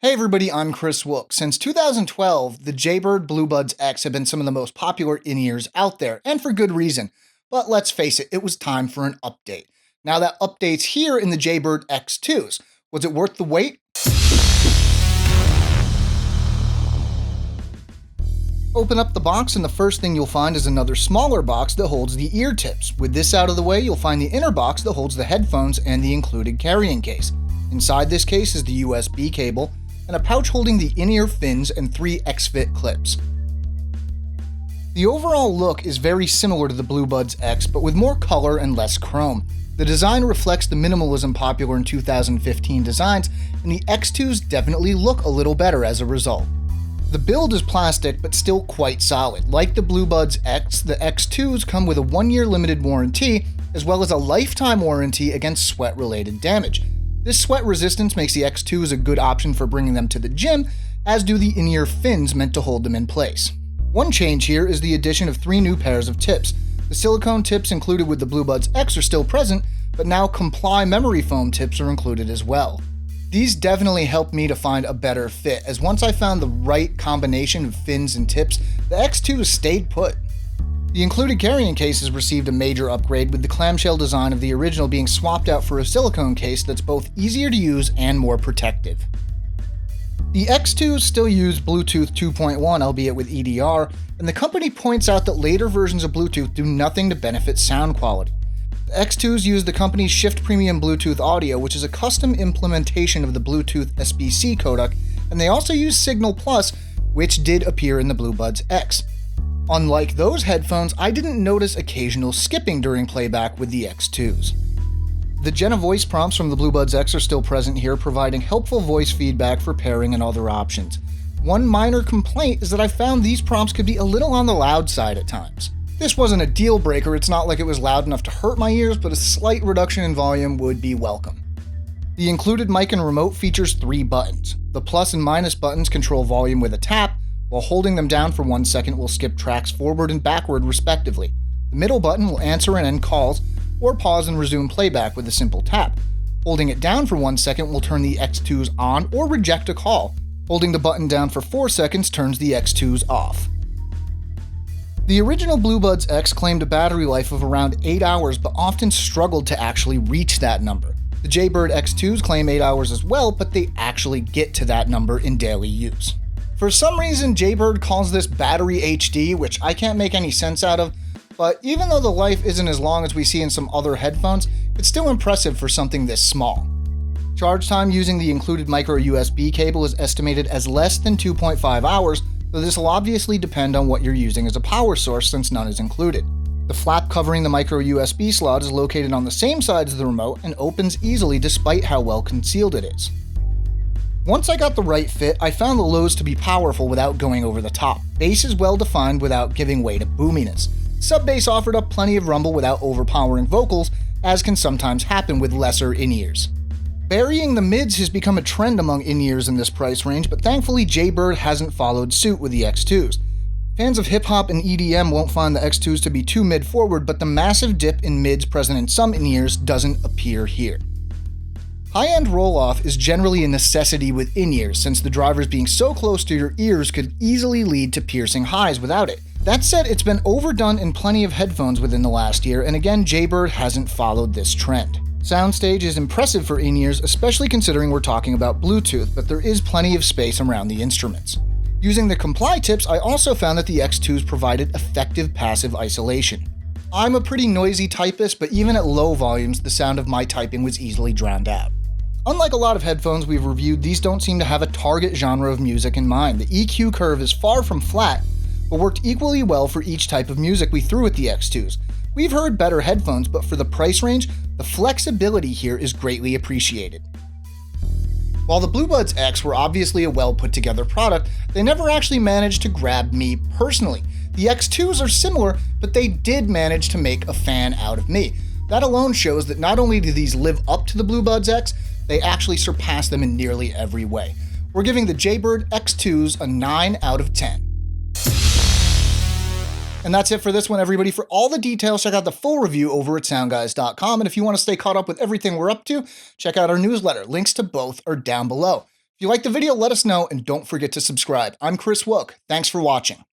Hey everybody, I'm Kris. Since 2012, the Jaybird BlueBuds X have been some of the most popular in-ears out there, and for good reason. But let's face it was time for an update. Now that update's here in the Jaybird X2s. Was it worth the wait? Open up the box and the first thing you'll find is another smaller box that holds the ear tips. With this out of the way, you'll find the inner box that holds the headphones and the included carrying case. Inside this case is the USB cable, and a pouch holding the in-ear fins and 3 X-Fit clips. The overall look is very similar to the BlueBuds X, but with more color and less chrome. The design reflects the minimalism popular in 2015 designs, and the X2s definitely look a little better as a result. The build is plastic, but still quite solid. Like the BlueBuds X, the X2s come with a 1-year limited warranty, as well as a lifetime warranty against sweat-related damage. This sweat resistance makes the X2s a good option for bringing them to the gym, as do the in-ear fins meant to hold them in place. One change here is the addition of 3 new pairs of tips. The silicone tips included with the BlueBuds X are still present, but now Comply memory foam tips are included as well. These definitely helped me to find a better fit, as once I found the right combination of fins and tips, the X2s stayed put. The included carrying case has received a major upgrade, with the clamshell design of the original being swapped out for a silicone case that's both easier to use and more protective. The X2s still use Bluetooth 2.1, albeit with EDR, and the company points out that later versions of Bluetooth do nothing to benefit sound quality. The X2s use the company's Shift Premium Bluetooth audio, which is a custom implementation of the Bluetooth SBC codec, and they also use Signal Plus, which did appear in the BlueBuds X. Unlike those headphones, I didn't notice occasional skipping during playback with the X2s. The Jenna voice prompts from the BlueBuds X are still present here, providing helpful voice feedback for pairing and other options. One minor complaint is that I found these prompts could be a little on the loud side at times. This wasn't a deal breaker, it's not like it was loud enough to hurt my ears, but a slight reduction in volume would be welcome. The included mic and remote features 3 buttons. The plus and minus buttons control volume with a tap, while holding them down for 1 second will skip tracks forward and backward respectively. The middle button will answer and end calls, or pause and resume playback with a simple tap. Holding it down for 1 second will turn the X2s on or reject a call. Holding the button down for 4 seconds turns the X2s off. The original BlueBuds X claimed a battery life of around 8 hours, but often struggled to actually reach that number. The Jaybird X2s claim 8 hours as well, but they actually get to that number in daily use. For some reason, Jaybird calls this battery HD, which I can't make any sense out of, but even though the life isn't as long as we see in some other headphones, it's still impressive for something this small. Charge time using the included micro USB cable is estimated as less than 2.5 hours, though this will obviously depend on what you're using as a power source since none is included. The flap covering the micro USB slot is located on the same side as the remote and opens easily despite how well concealed it is. Once I got the right fit, I found the lows to be powerful without going over the top. Bass is well defined without giving way to boominess. Sub-bass offered up plenty of rumble without overpowering vocals, as can sometimes happen with lesser in-ears. Burying the mids has become a trend among in-ears in this price range, but thankfully Jaybird hasn't followed suit with the X2s. Fans of hip-hop and EDM won't find the X2s to be too mid-forward, but the massive dip in mids present in some in-ears doesn't appear here. High-end roll-off is generally a necessity with in-ears, since the drivers being so close to your ears could easily lead to piercing highs without it. That said, it's been overdone in plenty of headphones within the last year, and again, Jaybird hasn't followed this trend. Soundstage is impressive for in-ears, especially considering we're talking about Bluetooth, but there is plenty of space around the instruments. Using the Comply tips, I also found that the X2s provided effective passive isolation. I'm a pretty noisy typist, but even at low volumes, the sound of my typing was easily drowned out. Unlike a lot of headphones we've reviewed, these don't seem to have a target genre of music in mind. The EQ curve is far from flat, but worked equally well for each type of music we threw at the X2s. We've heard better headphones, but for the price range, the flexibility here is greatly appreciated. While the BlueBuds X were obviously a well put together product, they never actually managed to grab me personally. The X2s are similar, but they did manage to make a fan out of me. That alone shows that not only do these live up to the BlueBuds X, they actually surpass them in nearly every way. We're giving the Jaybird X2s a 9 out of 10. And that's it for this one, everybody. For all the details, check out the full review over at SoundGuys.com. And if you want to stay caught up with everything we're up to, check out our newsletter. Links to both are down below. If you liked the video, let us know, and don't forget to subscribe. I'm Kris Wook. Thanks for watching.